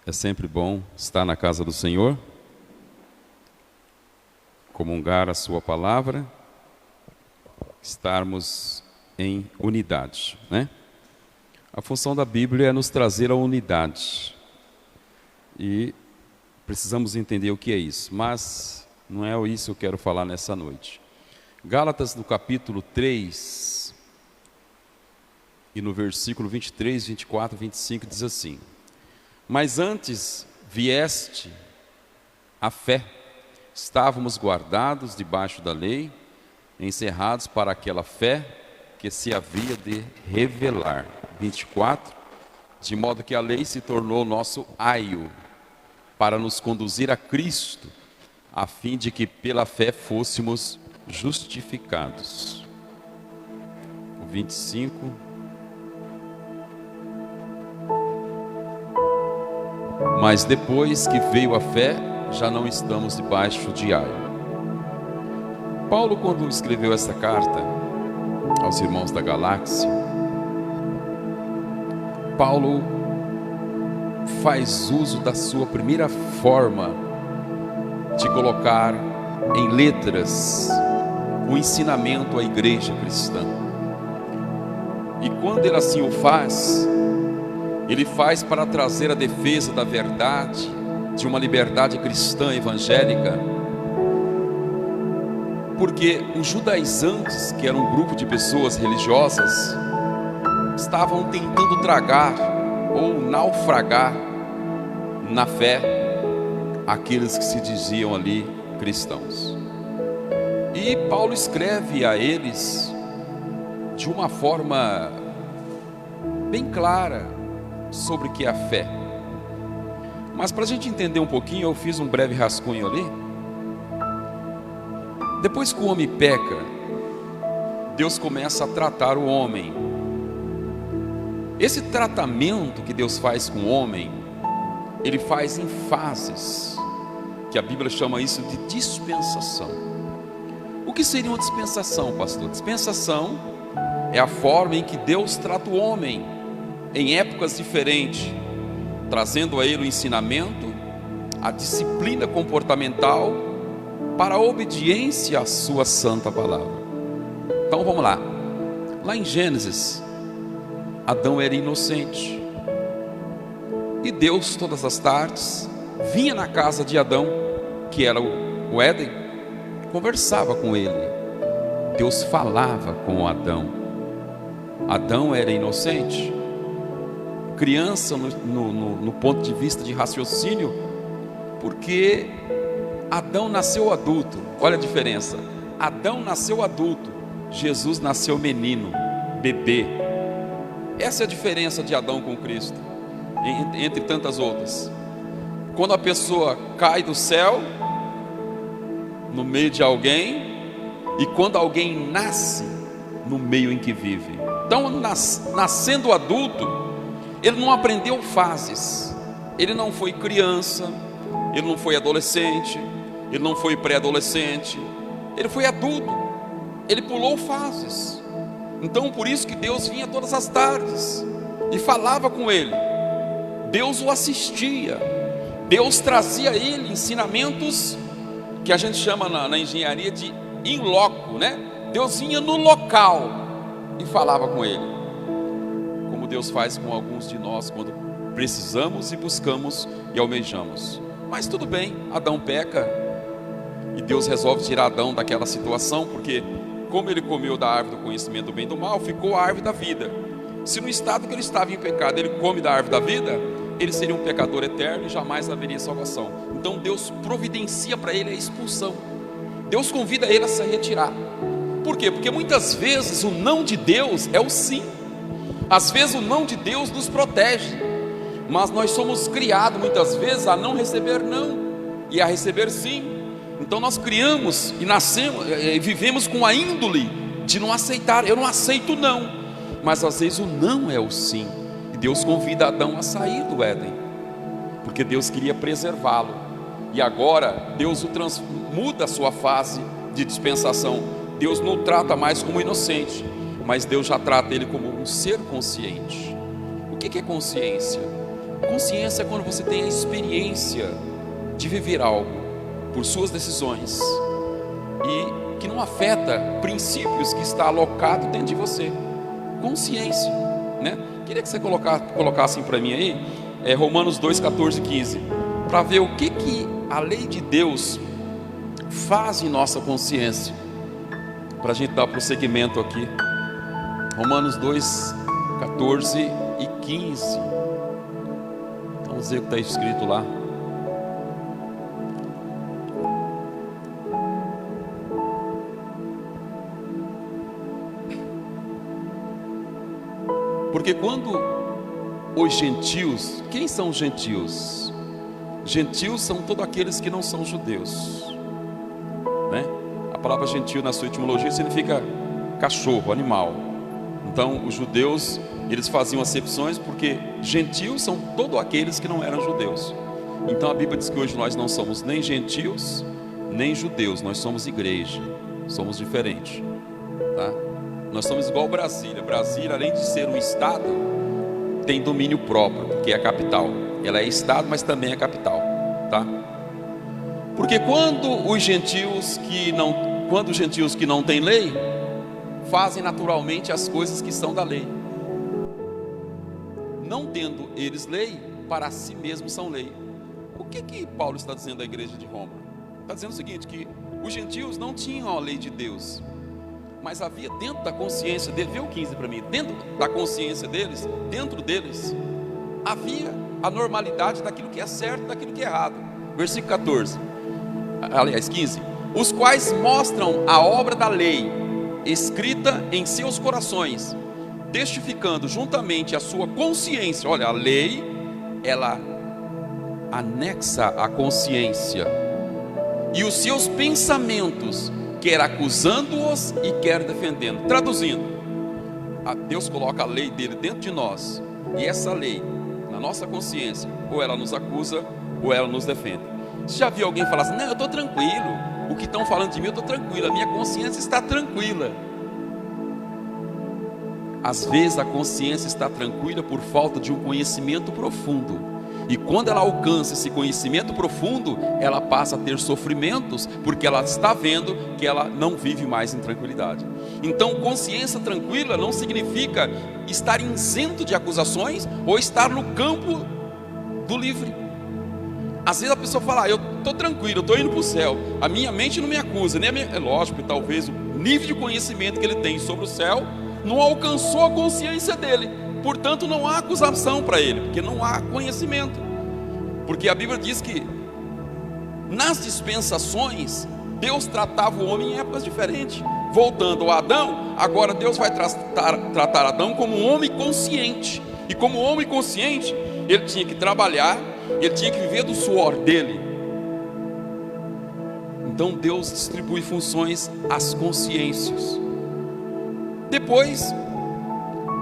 É sempre bom estar na casa do Senhor, comungar a sua palavra, estarmos em unidade, né? A função da Bíblia é nos trazer a unidade. E precisamos entender o que é isso, mas não é isso que eu quero falar nessa noite. Gálatas, no capítulo 3, e no versículo 23, 24, 25, diz assim: Mas antes vieste a fé, estávamos guardados debaixo da lei, encerrados para aquela fé que se havia de revelar. 24, de modo que a lei se tornou nosso aio, para nos conduzir a Cristo, a fim de que pela fé fôssemos justificados. O 25. Mas depois que veio a fé, já não estamos debaixo de aio. Paulo, quando escreveu essa carta aos irmãos da Galáxia, Paulo faz uso da sua primeira forma de colocar em letras o ensinamento à igreja cristã. E quando ele assim o faz, ele faz para trazer a defesa da verdade, de uma liberdade cristã evangélica, porque os judaizantes, que eram um grupo de pessoas religiosas, estavam tentando tragar ou naufragar na fé aqueles que se diziam ali cristãos. E Paulo escreve a eles de uma forma bem clara sobre o que é a fé. Mas para a gente entender um pouquinho, eu fiz um breve rascunho ali. Depois que o homem peca, Deus começa a tratar o homem. Esse tratamento que Deus faz com o homem, Ele faz em fases, que a Bíblia chama isso de dispensação. O que seria uma dispensação, pastor? Dispensação é a forma em que Deus trata o homem em épocas diferentes, trazendo a ele o ensinamento, a disciplina comportamental para a obediência à sua santa palavra. Então vamos lá. Lá em Gênesis, Adão era inocente. E Deus, todas as tardes, vinha na casa de Adão, que era o Éden, conversava com ele. Deus falava com Adão. Adão era inocente. Criança no ponto de vista de raciocínio, porque Adão nasceu adulto. Olha a diferença. Adão nasceu adulto, Jesus nasceu menino, bebê. Essa é a diferença de Adão com Cristo, entre tantas outras. Quando a pessoa cai do céu no meio de alguém, e quando alguém nasce no meio em que vive. Então, nascendo adulto, ele não aprendeu fases. Ele não foi criança, ele não foi adolescente, ele não foi pré-adolescente, ele foi adulto. Ele pulou fases. Então por isso que Deus vinha todas as tardes e falava com ele. Deus o assistia. Deus trazia a ele ensinamentos que a gente chama na engenharia de in loco, né? Deus vinha no local e falava com ele, como Deus faz com alguns de nós quando precisamos e buscamos e almejamos. Mas tudo bem, Adão peca e Deus resolve tirar Adão daquela situação, porque como ele comeu da árvore do conhecimento do bem e do mal, ficou a árvore da vida. Se no estado que ele estava em pecado, ele come da árvore da vida, ele seria um pecador eterno e jamais haveria salvação. Então Deus providencia para ele a expulsão. Deus convida ele a se retirar. Por quê? Porque muitas vezes o não de Deus é o sim. Às vezes o não de Deus nos protege, mas nós somos criados muitas vezes a não receber não e a receber sim. Então nós criamos e nascemos e vivemos com a índole de não aceitar. Eu não aceito não, mas às vezes o não é o sim. E Deus convida Adão a sair do Éden, porque Deus queria preservá-lo. E agora Deus muda a sua fase de dispensação. Deus não o trata mais como inocente, mas Deus já trata ele como um ser consciente. O que é consciência? Consciência é quando você tem a experiência de viver algo por suas decisões e que não afeta princípios que está alocado dentro de você. Consciência, né? Queria que você colocasse para mim aí, Romanos 2, 14 e 15, para ver o que a lei de Deus faz em nossa consciência, para a gente dar prosseguimento aqui. Romanos 2, 14 e 15. Vamos ver o que está escrito lá. Porque quando os gentios, quem são os gentios? Gentios são todos aqueles que não são judeus, né? A palavra gentil na sua etimologia significa cachorro, animal. Então os judeus, eles faziam acepções, porque gentios são todos aqueles que não eram judeus. Então a Bíblia diz que hoje nós não somos nem gentios, nem judeus, nós somos igreja, somos diferentes, tá? Nós somos igual Brasília. Brasília, além de ser um estado, tem domínio próprio, porque é a capital. Ela é estado, mas também é capital, tá? Porque quando os gentios que não têm lei, fazem naturalmente as coisas que são da lei, não tendo eles lei, para si mesmos são lei. O que Paulo está dizendo à igreja de Roma? Está dizendo o seguinte, que os gentios não tinham a lei de Deus, mas havia dentro da consciência deles, vê o 15 para mim, dentro da consciência deles, dentro deles, havia a normalidade daquilo que é certo e daquilo que é errado. Versículo 14, aliás 15, os quais mostram a obra da lei, escrita em seus corações, testificando juntamente a sua consciência. Olha, a lei, ela anexa a consciência, e os seus pensamentos, quer acusando-os e quer defendendo. Traduzindo, Deus coloca a lei dele dentro de nós, e essa lei, na nossa consciência, ou ela nos acusa, ou ela nos defende. Você já viu alguém falar assim, não, eu estou tranquilo, o que estão falando de mim, eu estou tranquilo, a minha consciência está tranquila. Às vezes a consciência está tranquila por falta de um conhecimento profundo. E quando ela alcança esse conhecimento profundo, ela passa a ter sofrimentos, porque ela está vendo que ela não vive mais em tranquilidade. Então, consciência tranquila não significa estar isento de acusações ou estar no campo do livre. Às vezes a pessoa fala, eu estou tranquilo, eu estou indo para o céu, a minha mente não me acusa, nem a minha... É lógico que talvez o nível de conhecimento que ele tem sobre o céu não alcançou a consciência dele, portanto não há acusação para ele, porque não há conhecimento. Porque a Bíblia diz que nas dispensações Deus tratava o homem em épocas diferentes. Voltando a Adão, agora Deus vai tratar Adão como um homem consciente. E como homem consciente, ele tinha que trabalhar, ele tinha que viver do suor dele. Então Deus distribui funções às consciências. Depois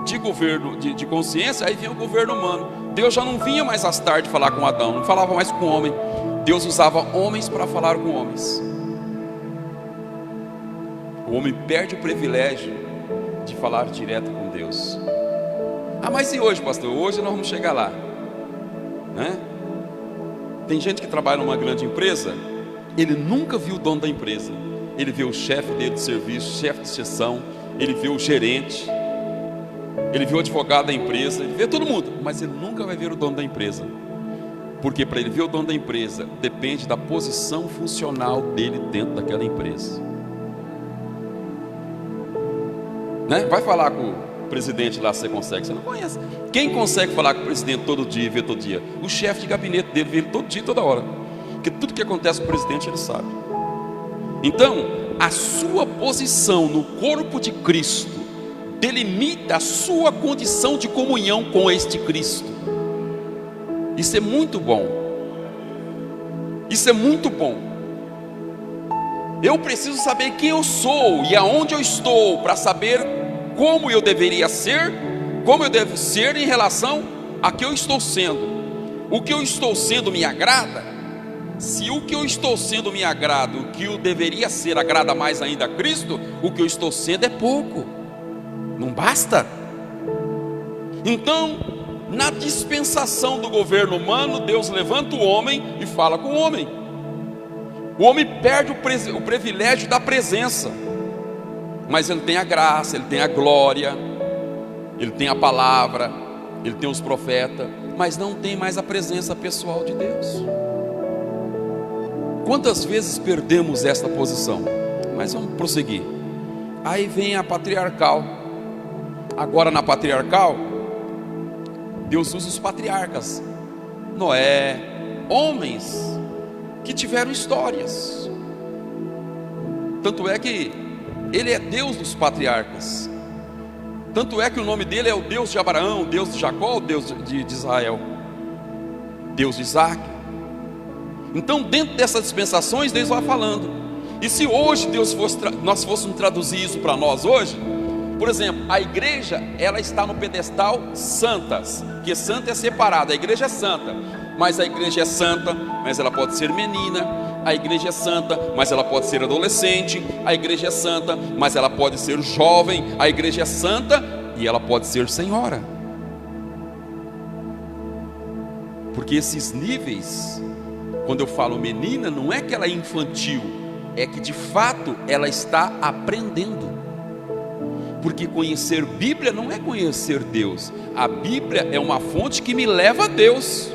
de governo, de consciência, aí vinha o governo humano. Deus já não vinha mais às tardes falar com Adão, não falava mais com o homem. Deus usava homens para falar com homens. O homem perde o privilégio de falar direto com Deus. Ah, mas e hoje, pastor? Hoje nós vamos chegar lá, né? Tem gente que trabalha numa grande empresa, ele nunca viu o dono da empresa. Ele vê o chefe dele de serviço, chefe de seção, ele vê o gerente, ele vê o advogado da empresa, ele vê todo mundo, mas ele nunca vai ver o dono da empresa. Porque para ele ver o dono da empresa, depende da posição funcional dele dentro daquela empresa, né? Vai falar com o presidente lá, você consegue? Você não conhece. Quem consegue falar com o presidente todo dia, ver todo dia? O chefe de gabinete dele vê ele todo dia, toda hora, porque tudo que acontece com o presidente ele sabe. Então, a sua posição no corpo de Cristo delimita a sua condição de comunhão com este Cristo. Isso é muito bom. Isso é muito bom. Eu preciso saber quem eu sou e aonde eu estou, para saber como eu deveria ser, como eu devo ser em relação a que eu estou sendo. O que eu estou sendo me agrada? Se o que eu estou sendo me agrada, o que eu deveria ser agrada mais ainda a Cristo, o que eu estou sendo é pouco, não basta. Então, na dispensação do governo humano, Deus levanta o homem e fala com o homem. O homem perde o privilégio da presença, mas ele tem a graça, ele tem a glória, ele tem a palavra, ele tem os profetas, mas não tem mais a presença pessoal de Deus. Quantas vezes perdemos esta posição? Mas vamos prosseguir. Aí vem a patriarcal. Agora na patriarcal, Deus usa os patriarcas, Noé, homens que tiveram histórias. Tanto é que ele é Deus dos patriarcas. Tanto é que o nome dele é o Deus de Abraão, o Deus de Jacó, o Deus de Israel, Deus de Isaac. Então, dentro dessas dispensações, Deus vai falando. E se hoje nós fôssemos traduzir isso para nós hoje, por exemplo, a igreja, ela está no pedestal santas, que santa é separada, a igreja é santa, mas a igreja é santa, mas ela pode ser menina, a igreja é santa, mas ela pode ser adolescente, a igreja é santa, mas ela pode ser jovem, a igreja é santa e ela pode ser senhora. Porque esses níveis, quando eu falo menina, não é que ela é infantil, é que de fato ela está aprendendo. Porque conhecer Bíblia não é conhecer Deus. A Bíblia é uma fonte que me leva a Deus,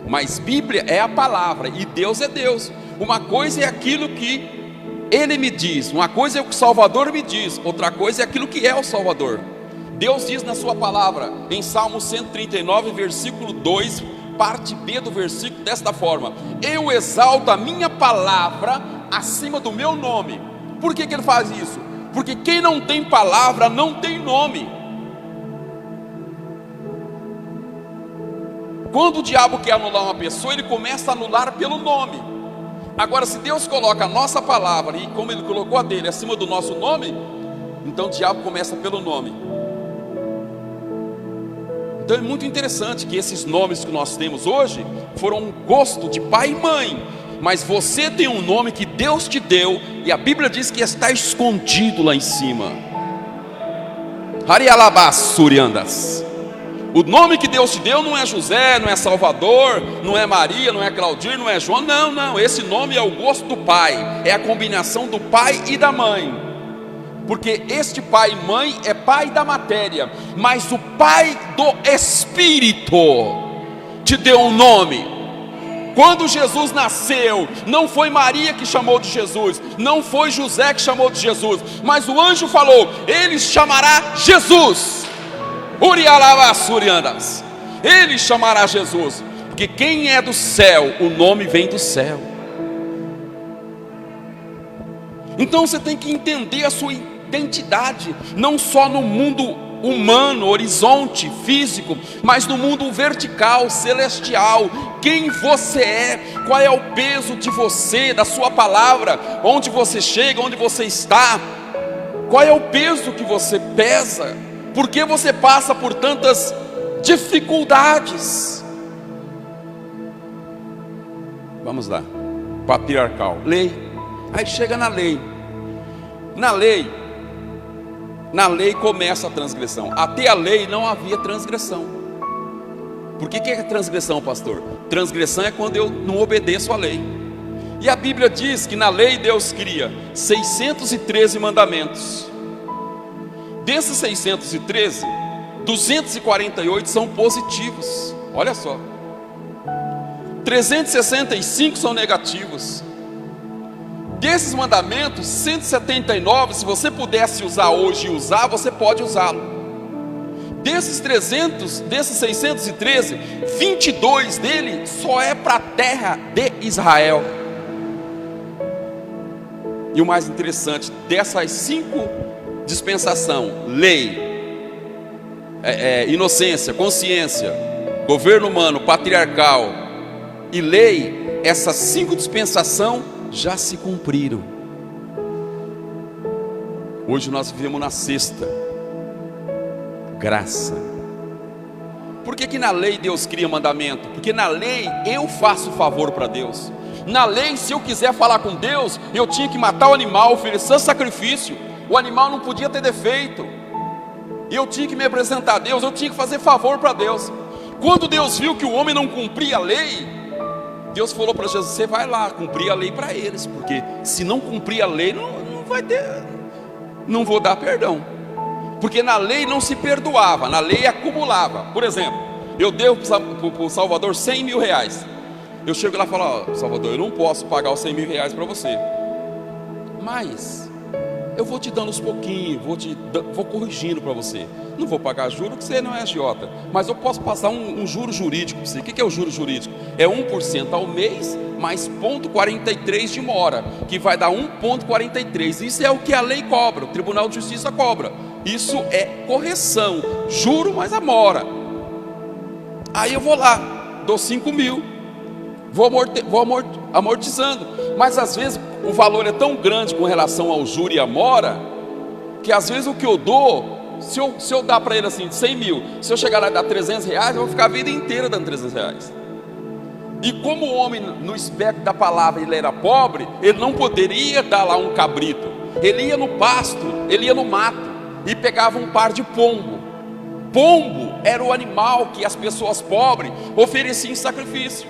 mas Bíblia é a palavra e Deus é Deus. Uma coisa é aquilo que Ele me diz, uma coisa é o que o Salvador me diz, outra coisa é aquilo que é o Salvador. Deus diz na sua palavra, em Salmo 139, versículo 2, parte B do versículo, desta forma: eu exalto a minha palavra acima do meu nome. Por que ele faz isso? Porque quem não tem palavra não tem nome. Quando o diabo quer anular uma pessoa, ele começa a anular pelo nome. Agora, se Deus coloca a nossa palavra, e como Ele colocou a dele acima do nosso nome, então o diabo começa pelo nome. Então é muito interessante que esses nomes que nós temos hoje foram um gosto de pai e mãe, mas você tem um nome que Deus te deu, e a Bíblia diz que está escondido lá em cima. Harialabassuriandas. O nome que Deus te deu não é José, não é Salvador, não é Maria, não é Claudir, não é João, não, esse nome é o gosto do pai, é a combinação do pai e da mãe, porque este pai e mãe é pai da matéria, mas o pai do Espírito te deu um nome. Quando Jesus nasceu, não foi Maria que chamou de Jesus, não foi José que chamou de Jesus, mas o anjo falou: ele chamará Jesus. Ele chamará Jesus, porque quem é do céu, o nome vem do céu. Então você tem que entender a sua identidade, não só no mundo humano, horizonte, físico, mas no mundo vertical, celestial. Quem você é, qual é o peso de você, da sua palavra, onde você chega, onde você está, qual é o peso que você pesa, por que você passa por tantas dificuldades? Vamos lá, patriarcal, lei. Aí chega na lei. Na lei começa a transgressão. Até a lei não havia transgressão. Por que é transgressão, pastor? Transgressão é quando eu não obedeço à lei. E a Bíblia diz que na lei Deus cria 613 mandamentos. Desses 613, 248 são positivos. Olha só, 365 são negativos. Desses mandamentos, 179, se você pudesse usar hoje e usar, você pode usá-lo. Desses 613, 22 dele só é para a terra de Israel. E o mais interessante, dessas 5 dispensação, lei, inocência, consciência, governo humano, patriarcal e lei, essas 5 dispensações já se cumpriram. Hoje nós vivemos na 6ª, graça. Por que na lei Deus cria mandamento? Porque na lei eu faço favor para Deus. Na lei, se eu quiser falar com Deus, eu tinha que matar o animal, oferecer sacrifício. O animal não podia ter defeito, e eu tinha que me apresentar a Deus, eu tinha que fazer favor para Deus. Quando Deus viu que o homem não cumpria a lei, Deus falou para Jesus: você vai lá cumprir a lei para eles, porque se não cumprir a lei, não vai ter, não vou dar perdão. Porque na lei não se perdoava, na lei acumulava. Por exemplo, eu devo para o Salvador 100 mil reais. Eu chego lá e falo: ó, Salvador, eu não posso pagar os 100 mil reais para você, mas eu vou te dando uns pouquinhos, vou corrigindo para você. Não vou pagar juro, que você não é agiota, mas eu posso passar um juro jurídico para você. O que é o juro jurídico? É 1% ao mês, mais 0,43 de mora, que vai dar 1,43. Isso é o que a lei cobra, o Tribunal de Justiça cobra. Isso é correção, juro mais a mora. Aí eu vou lá, dou 5 mil, vou amortizando. Mas às vezes o valor é tão grande com relação ao juro e a mora, que às vezes o que eu dou, se eu dar para ele assim, 100 mil, se eu chegar lá e dar 300 reais, eu vou ficar a vida inteira dando 300 reais. E como o homem, no espectro da palavra, ele era pobre, ele não poderia dar lá um cabrito. Ele ia no pasto, ele ia no mato e pegava um par de pombo. Pombo era o animal que as pessoas pobres ofereciam em sacrifício.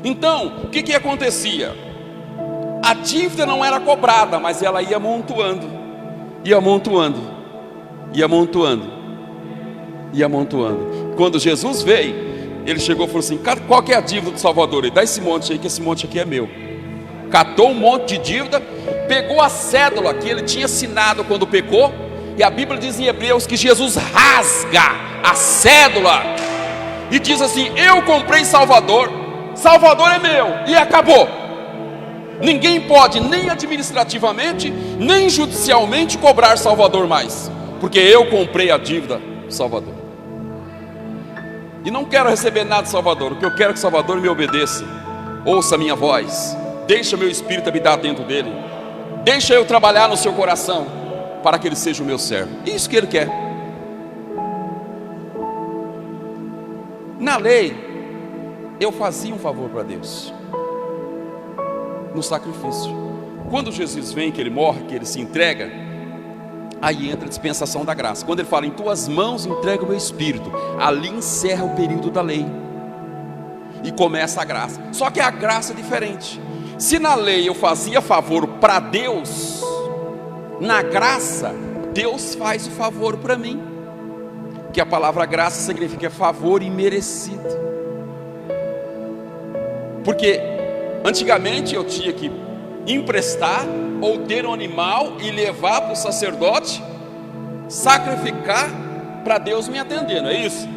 Então, o que acontecia? A dívida não era cobrada, mas ela ia amontoando, ia amontoando, ia amontoando, ia amontoando. Quando Jesus veio, ele chegou e falou assim: qual que é a dívida do Salvador? Ele dá esse monte aí, que esse monte aqui é meu. Catou um monte de dívida, pegou a cédula que ele tinha assinado quando pecou, e a Bíblia diz em Hebreus que Jesus rasga a cédula e diz assim: eu comprei Salvador, Salvador é meu, e acabou. Ninguém pode, nem administrativamente, nem judicialmente, cobrar Salvador mais, porque eu comprei a dívida do Salvador. E não quero receber nada de Salvador. O que eu quero é que Salvador me obedeça, ouça a minha voz, deixa meu espírito habitar dentro dele, deixa eu trabalhar no seu coração, para que ele seja o meu servo. Isso que ele quer. Na lei, eu fazia um favor para Deus, no sacrifício. Quando Jesus vem, que ele morre, que ele se entrega, aí entra a dispensação da graça. Quando ele fala: em tuas mãos entrego o meu espírito, ali encerra o período da lei e começa a graça. Só que a graça é diferente. Se na lei eu fazia favor para Deus, na graça Deus faz o favor para mim. Que a palavra graça significa favor imerecido. Porque antigamente eu tinha que emprestar ou ter um animal e levar para o sacerdote, sacrificar para Deus me atender, não é isso?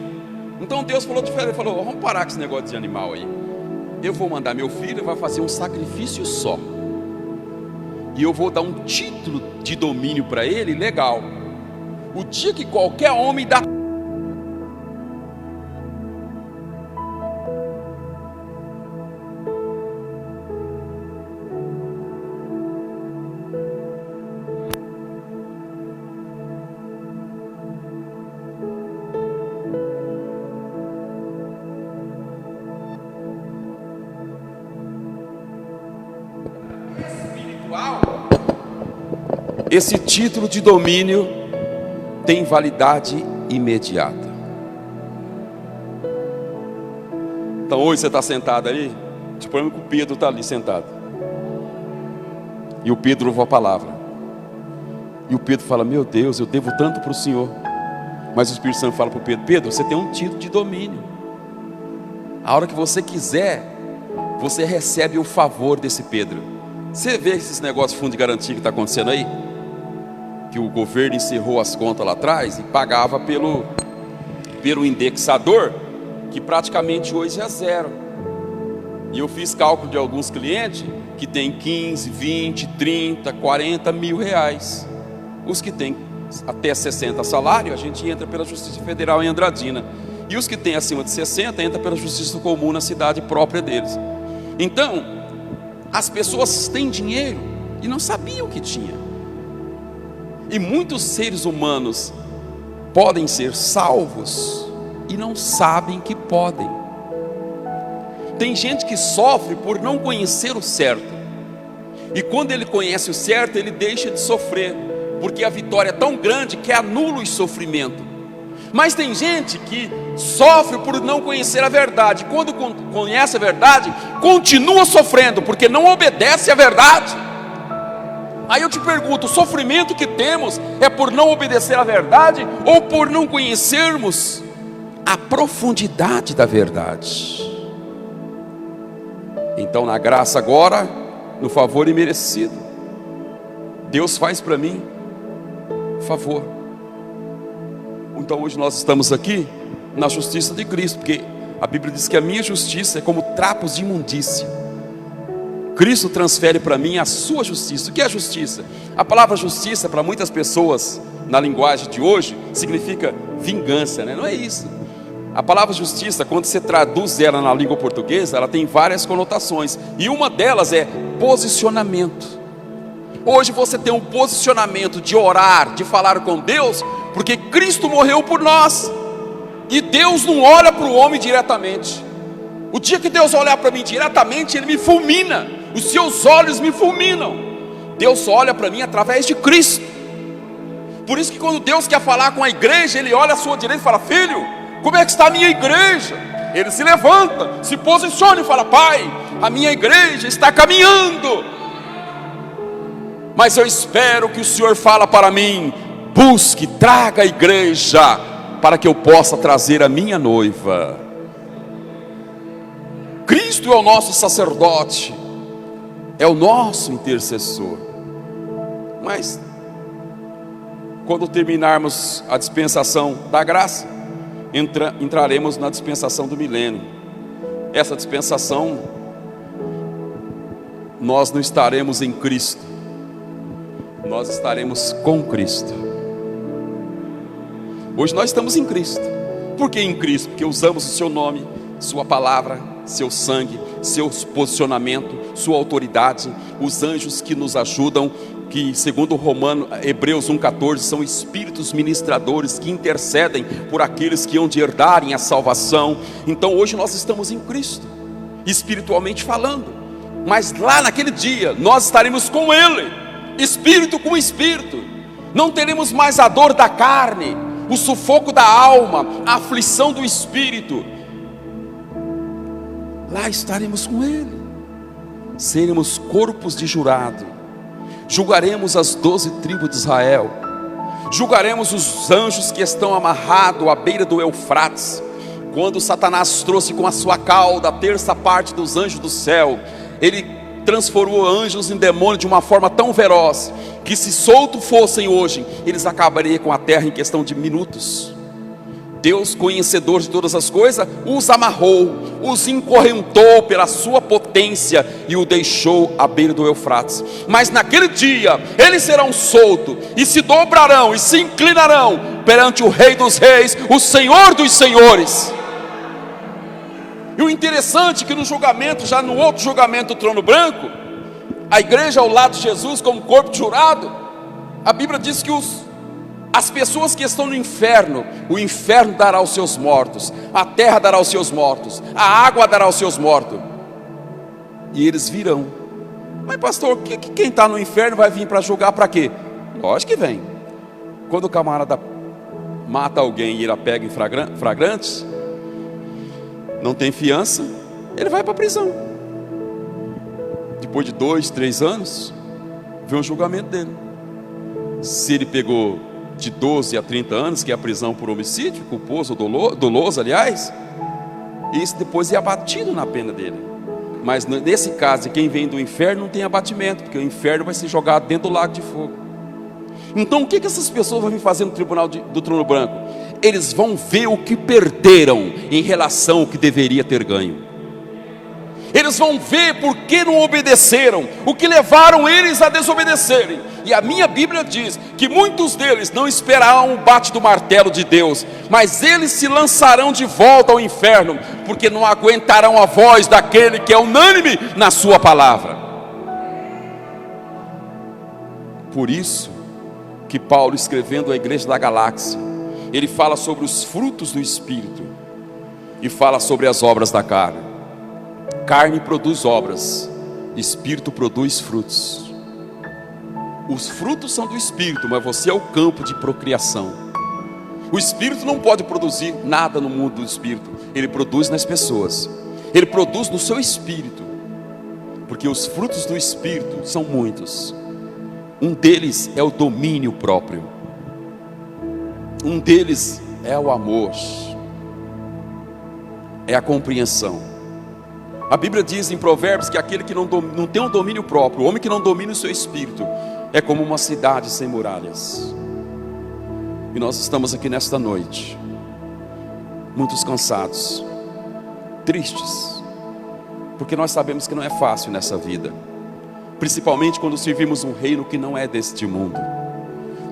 Então Deus falou diferente, falou: vamos parar com esse negócio de animal aí. Eu vou mandar meu filho, vai fazer um sacrifício só, e eu vou dar um título de domínio para ele, legal. O dia que qualquer homem dá esse título de domínio, tem validade imediata. Então hoje você está sentado aí, suponho que o Pedro está ali sentado, e o Pedro ouve a palavra, e o Pedro fala: meu Deus, eu devo tanto para o Senhor. Mas o Espírito Santo fala para o Pedro: Pedro, você tem um título de domínio. A hora que você quiser, você recebe o favor desse Pedro. Você vê esses negócios de fundo de garantia que está acontecendo aí? Que o governo encerrou as contas lá atrás e pagava pelo indexador, que praticamente hoje é zero. E eu fiz cálculo de alguns clientes que tem 15, 20, 30, 40 mil reais. Os que têm até 60 salário, a gente entra pela Justiça Federal em Andradina. E os que têm acima de 60, entra pela Justiça Comum na cidade própria deles. Então, as pessoas têm dinheiro e não sabiam que tinha. E muitos seres humanos podem ser salvos e não sabem que podem. Tem gente que sofre por não conhecer o certo, e quando ele conhece o certo, ele deixa de sofrer, porque a vitória é tão grande que anula o sofrimento. Mas tem gente que sofre por não conhecer a verdade. Quando conhece a verdade, continua sofrendo, porque não obedece à verdade. Aí eu te pergunto, o sofrimento que temos é por não obedecer à verdade, ou por não conhecermos a profundidade da verdade? Então, na graça agora, no favor imerecido, Deus faz para mim favor. Então hoje nós estamos aqui na justiça de Cristo, porque a Bíblia diz que a minha justiça é como trapos de imundícia. Cristo transfere para mim a sua justiça. O que é justiça? A palavra justiça, para muitas pessoas, na linguagem de hoje, significa vingança, né? Não é isso. A palavra justiça, quando você traduz ela na língua portuguesa, ela tem várias conotações, e uma delas é posicionamento. Hoje você tem um posicionamento de orar, de falar com Deus, porque Cristo morreu por nós, e Deus não olha para o homem diretamente. O dia que Deus olhar para mim diretamente, Ele me fulmina, os seus olhos me fulminam. Deus olha para mim através de Cristo. Por isso que quando Deus quer falar com a igreja, Ele olha à sua direita e fala: filho, como é que está a minha igreja? Ele se levanta, se posiciona e fala: pai, a minha igreja está caminhando. Mas eu espero que o Senhor fala para mim: busque, traga a igreja, para que eu possa trazer a minha noiva. Cristo é o nosso sacerdote, é o nosso intercessor. Mas quando terminarmos a dispensação da graça, entraremos na dispensação do milênio. Essa dispensação, nós não estaremos em Cristo, nós estaremos com Cristo. Hoje nós estamos em Cristo. Por que em Cristo? Porque usamos o seu nome, sua palavra, seu sangue, seu posicionamento, sua autoridade, os anjos que nos ajudam, que segundo Hebreus 1,14, são espíritos ministradores que intercedem por aqueles que hão de herdarem a salvação. Então hoje nós estamos em Cristo, espiritualmente falando, mas lá naquele dia nós estaremos com Ele, espírito com espírito. Não teremos mais a dor da carne, o sufoco da alma, a aflição do espírito. Lá estaremos com Ele, seremos corpos de jurado. Julgaremos as 12 tribos de Israel, julgaremos os anjos que estão amarrados à beira do Eufrates. Quando Satanás trouxe com a sua cauda a terça parte dos anjos do céu, ele transformou anjos em demônios de uma forma tão feroz, que se soltos fossem hoje, eles acabariam com a terra em questão de minutos. Deus, conhecedor de todas as coisas, os amarrou, os encorrentou pela sua potência e o deixou à beira do Eufrates. Mas naquele dia eles serão soltos e se dobrarão e se inclinarão perante o Rei dos Reis, o Senhor dos Senhores. E o interessante é que no julgamento, já no outro julgamento do trono branco, a igreja ao lado de Jesus como corpo de jurado, a Bíblia diz que as pessoas que estão no inferno, o inferno dará os seus mortos, a terra dará os seus mortos, a água dará os seus mortos, e eles virão. Mas pastor, quem está no inferno vai vir para julgar para quê? Lógico que vem. Quando o camarada mata alguém e ele a pega em flagrantes, não tem fiança, ele vai para a prisão. Depois de 2, 3 anos, vem o julgamento dele. Se ele pegou de 12 a 30 anos, que é a prisão por homicídio, culposo ou doloso, aliás, isso depois é abatido na pena dele. Mas nesse caso, quem vem do inferno não tem abatimento, porque o inferno vai ser jogado dentro do lago de fogo. Então o que essas pessoas vão vir fazer no tribunal do trono branco? Eles vão ver o que perderam em relação ao que deveria ter ganho. Eles vão ver por que não obedeceram, o que levaram eles a desobedecerem. E a minha Bíblia diz que muitos deles não esperarão o bate do martelo de Deus, mas eles se lançarão de volta ao inferno, porque não aguentarão a voz daquele que é unânime na sua palavra. Por isso que Paulo, escrevendo à igreja da Galáxia, ele fala sobre os frutos do Espírito e fala sobre as obras da carne. Carne produz obras, Espírito produz frutos. Os frutos são do Espírito, mas você é o campo de procriação. O Espírito não pode produzir nada no mundo do Espírito. Ele produz nas pessoas. Ele produz no seu espírito. Porque os frutos do Espírito são muitos. Um deles é o domínio próprio. Um deles é o amor. É a compreensão. A Bíblia diz em Provérbios que aquele que não tem um domínio próprio, o homem que não domina o seu espírito, é como uma cidade sem muralhas. E nós estamos aqui nesta noite, muitos cansados, tristes, porque nós sabemos que não é fácil nessa vida, principalmente quando servimos um reino que não é deste mundo.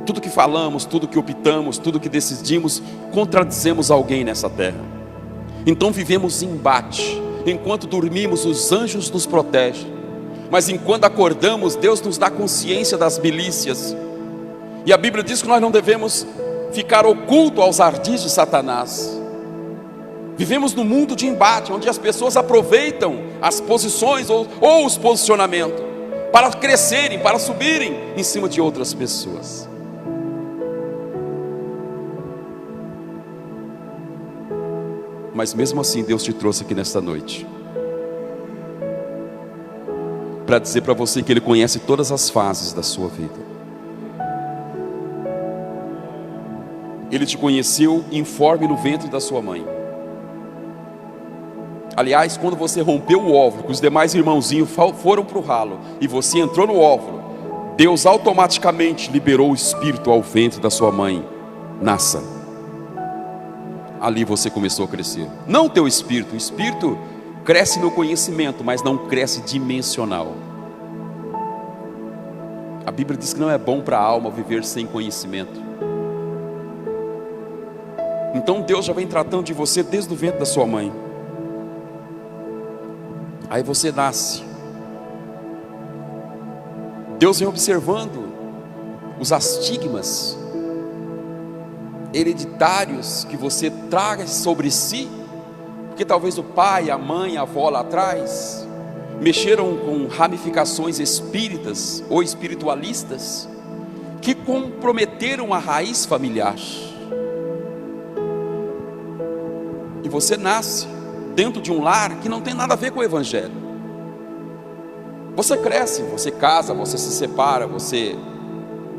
Tudo que falamos, tudo que optamos, tudo que decidimos, contradizemos alguém nessa terra. Então vivemos em embate. Enquanto dormimos, os anjos nos protegem, mas enquanto acordamos, Deus nos dá consciência das milícias. E a Bíblia diz que nós não devemos ficar oculto aos ardis de Satanás. Vivemos num mundo de embate, onde as pessoas aproveitam as posições ou os posicionamentos para crescerem, para subirem em cima de outras pessoas. Mas mesmo assim Deus te trouxe aqui nesta noite para dizer para você que Ele conhece todas as fases da sua vida. Ele te conheceu informe no ventre da sua mãe. Aliás, quando você rompeu o óvulo, que os demais irmãozinhos foram para o ralo, e você entrou no óvulo, Deus automaticamente liberou o Espírito ao ventre da sua mãe. Nasça. Ali você começou a crescer. Não o teu espírito. O espírito cresce no conhecimento, mas não cresce dimensional. A Bíblia diz que não é bom para a alma viver sem conhecimento. Então Deus já vem tratando de você desde o ventre da sua mãe. Aí você nasce. Deus vem observando os astigmas hereditários que você traga sobre si, porque talvez o pai, a mãe, a avó lá atrás mexeram com ramificações espíritas ou espiritualistas que comprometeram a raiz familiar. E você nasce dentro de um lar que não tem nada a ver com o Evangelho. Você cresce, você casa, você se separa, você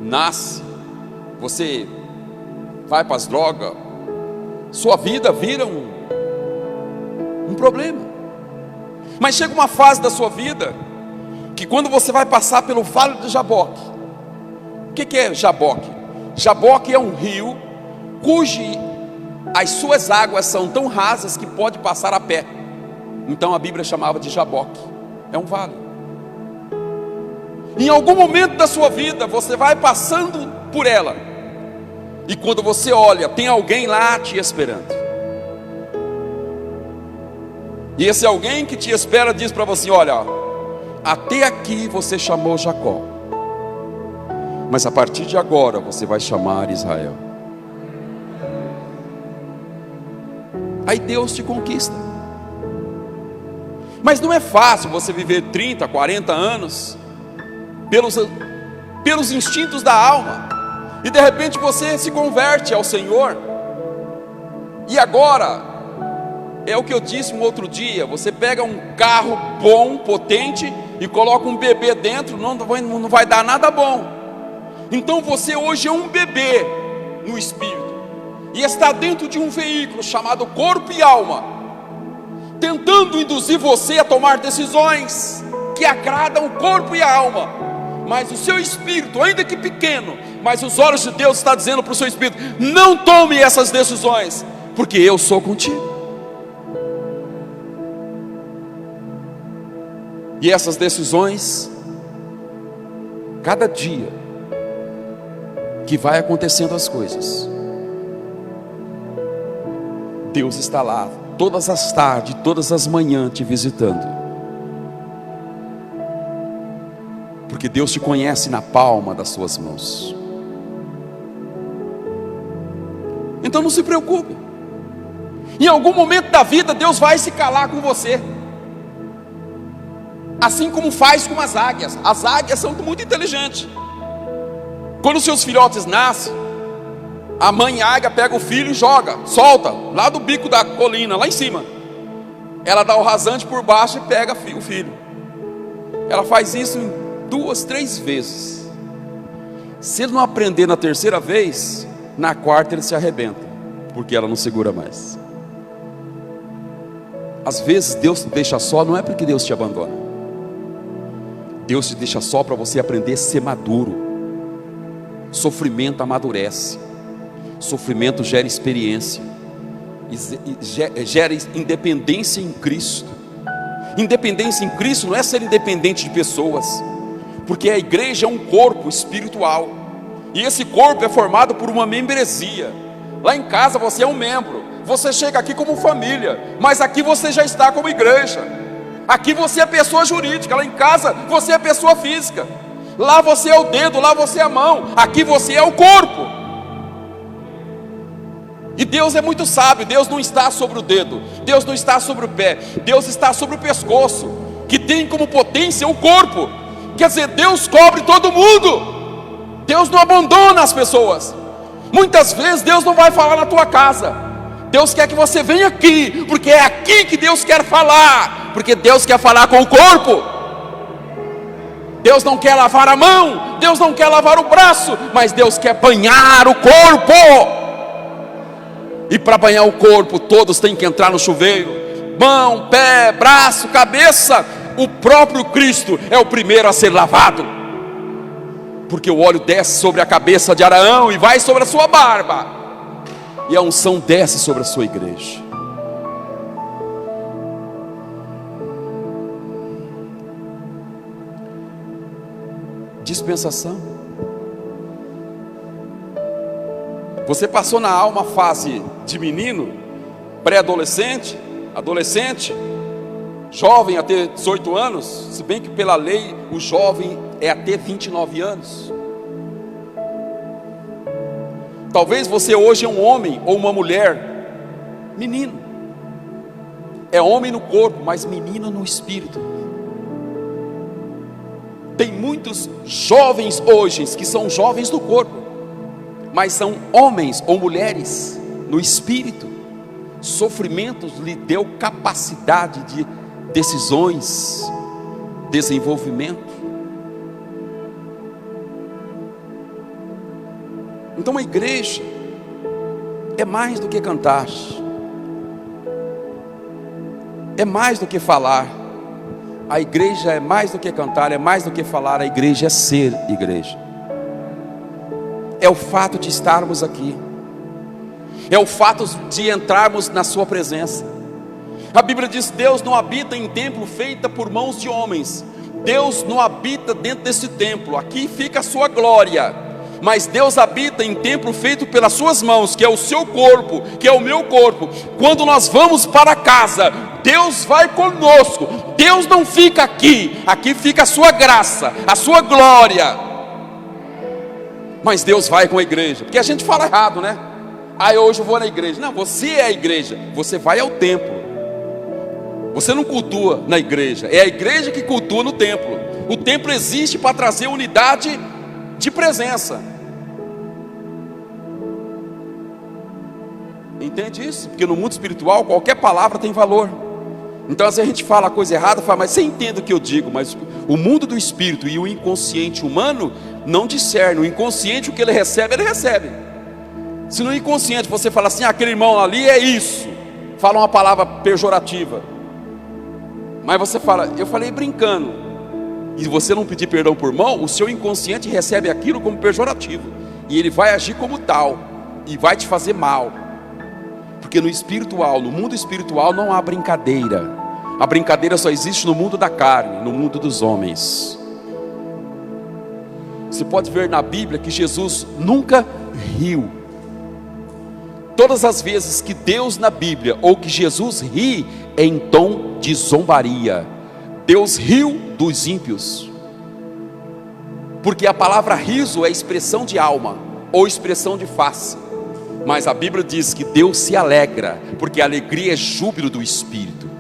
nasce, você vai para as drogas, sua vida vira um problema. Mas chega uma fase da sua vida que quando você vai passar pelo Vale do Jaboque. O que é Jaboque? Jaboque é um rio as suas águas são tão rasas que pode passar a pé. Então a Bíblia chamava de Jaboque. É um vale. Em algum momento da sua vida você vai passando por ela. E quando você olha, tem alguém lá te esperando. E esse alguém que te espera diz para você: olha, até aqui você chamou Jacó, mas a partir de agora você vai chamar Israel. Aí Deus te conquista. Mas não é fácil você viver 30, 40 anos pelos instintos da alma. E de repente você se converte ao Senhor. E agora, é o que eu disse um outro dia: você pega um carro bom, potente, e coloca um bebê dentro, não vai dar nada bom. Então você hoje é um bebê no Espírito, e está dentro de um veículo chamado corpo e alma, tentando induzir você a tomar decisões que agradam o corpo e a alma. Mas o seu espírito, ainda que pequeno, mas os olhos de Deus estão dizendo para o seu espírito: não tome essas decisões, porque eu sou contigo. E essas decisões, cada dia que vai acontecendo as coisas, Deus está lá, todas as tardes, todas as manhãs te visitando. Porque Deus te conhece na palma das suas mãos. Então não se preocupe. Em algum momento da vida Deus vai se calar com você. Assim como faz com as águias. As águias são muito inteligentes. Quando os seus filhotes nascem, A mãe águia pega o filho e joga, solta, lá do bico da colina, lá em cima. Ela dá o rasante por baixo e pega o filho. Ela faz isso em 2, 3 vezes. Se ele não aprender na terceira vez, na quarta ele se arrebenta, porque ela não segura mais. Às vezes Deus te deixa só, não é porque Deus te abandona. Deus te deixa só para você aprender a ser maduro. Sofrimento amadurece. Sofrimento gera experiência. Gera independência em Cristo. Independência em Cristo não é ser independente de pessoas, porque a igreja é um corpo espiritual, e esse corpo é formado por uma membresia. Lá em casa você é um membro, você chega aqui como família, mas aqui você já está como igreja. Aqui você é pessoa jurídica, lá em casa você é pessoa física. Lá você é o dedo, lá você é a mão, aqui você é o corpo. E Deus é muito sábio. Deus não está sobre o dedo, Deus não está sobre o pé, Deus está sobre o pescoço, que tem como potência o corpo. Quer dizer, Deus cobre todo mundo. Deus não abandona as pessoas. Muitas vezes Deus não vai falar na tua casa. Deus quer que você venha aqui, porque é aqui que Deus quer falar, porque Deus quer falar com o corpo. Deus não quer lavar a mão, Deus não quer lavar o braço, mas Deus quer banhar o corpo. E para banhar o corpo, todos têm que entrar no chuveiro. Mão, pé, braço, cabeça. O próprio Cristo é o primeiro a ser lavado, porque o óleo desce sobre a cabeça de Araão e vai sobre a sua barba, e a unção desce sobre a sua igreja. Dispensação. Você passou na alma fase de menino, pré-adolescente, adolescente, jovem até 18 anos, se bem que pela lei o jovem é até 29 anos. Talvez você hoje é um homem ou uma mulher, menino. É homem no corpo, mas menino no espírito. Tem muitos jovens hoje que são jovens no corpo, mas são homens ou mulheres no espírito. Sofrimentos lhe deu capacidade de decisões, desenvolvimento. Então a igreja é mais do que cantar, é mais do que falar. A igreja é mais do que cantar, é mais do que falar. A igreja é ser igreja. É o fato de estarmos aqui, é o fato de entrarmos na sua presença. A Bíblia diz: Deus não habita em templo feito por mãos de homens. Deus não habita dentro desse templo, aqui fica a sua glória. Mas Deus habita em templo feito pelas suas mãos, que é o seu corpo, que é o meu corpo. Quando nós vamos para casa, Deus vai conosco. Deus não fica aqui, aqui fica a sua graça, a sua glória. Mas Deus vai com a igreja, porque a gente fala errado, né? Hoje eu vou na igreja. Não, você é a igreja, você vai ao templo. Você não cultua na igreja, é a igreja que cultua no templo. O templo existe para trazer unidade de presença. Entende isso? Porque no mundo espiritual qualquer palavra tem valor. Então às vezes a gente fala a coisa errada, fala, mas você entende o que eu digo. Mas o mundo do espírito e o inconsciente humano não discerne. O inconsciente, o que ele recebe, ele recebe. Se no inconsciente você fala assim, aquele irmão ali é isso, fala uma palavra pejorativa, mas você fala, eu falei brincando, e você não pedir perdão por mão, o seu inconsciente recebe aquilo como pejorativo, e ele vai agir como tal, e vai te fazer mal. Porque no espiritual, no mundo espiritual não há brincadeira. A brincadeira só existe no mundo da carne, no mundo dos homens. Você pode ver na Bíblia que Jesus nunca riu. Todas as vezes que Deus na Bíblia, ou que Jesus ri, é em tom de zombaria. Deus riu dos ímpios. Porque a palavra riso é expressão de alma, ou expressão de face. Mas a Bíblia diz que Deus se alegra, porque a alegria é júbilo do Espírito.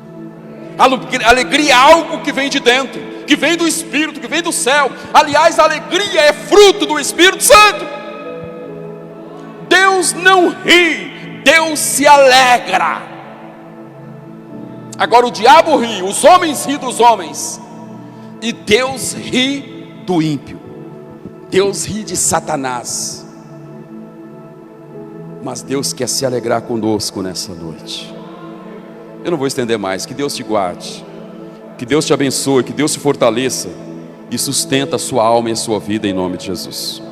A alegria é algo que vem de dentro, que vem do Espírito, que vem do céu. Aliás, a alegria é fruto do Espírito Santo. Deus Deus não ri, Deus se alegra. Agora o diabo ri, os homens riem dos homens, e Deus ri do ímpio. Deus ri de Satanás. Mas Deus quer se alegrar conosco nessa noite. Eu não vou estender mais. Que Deus te guarde, que Deus te abençoe, que Deus te fortaleça e sustenta a sua alma e a sua vida em nome de Jesus.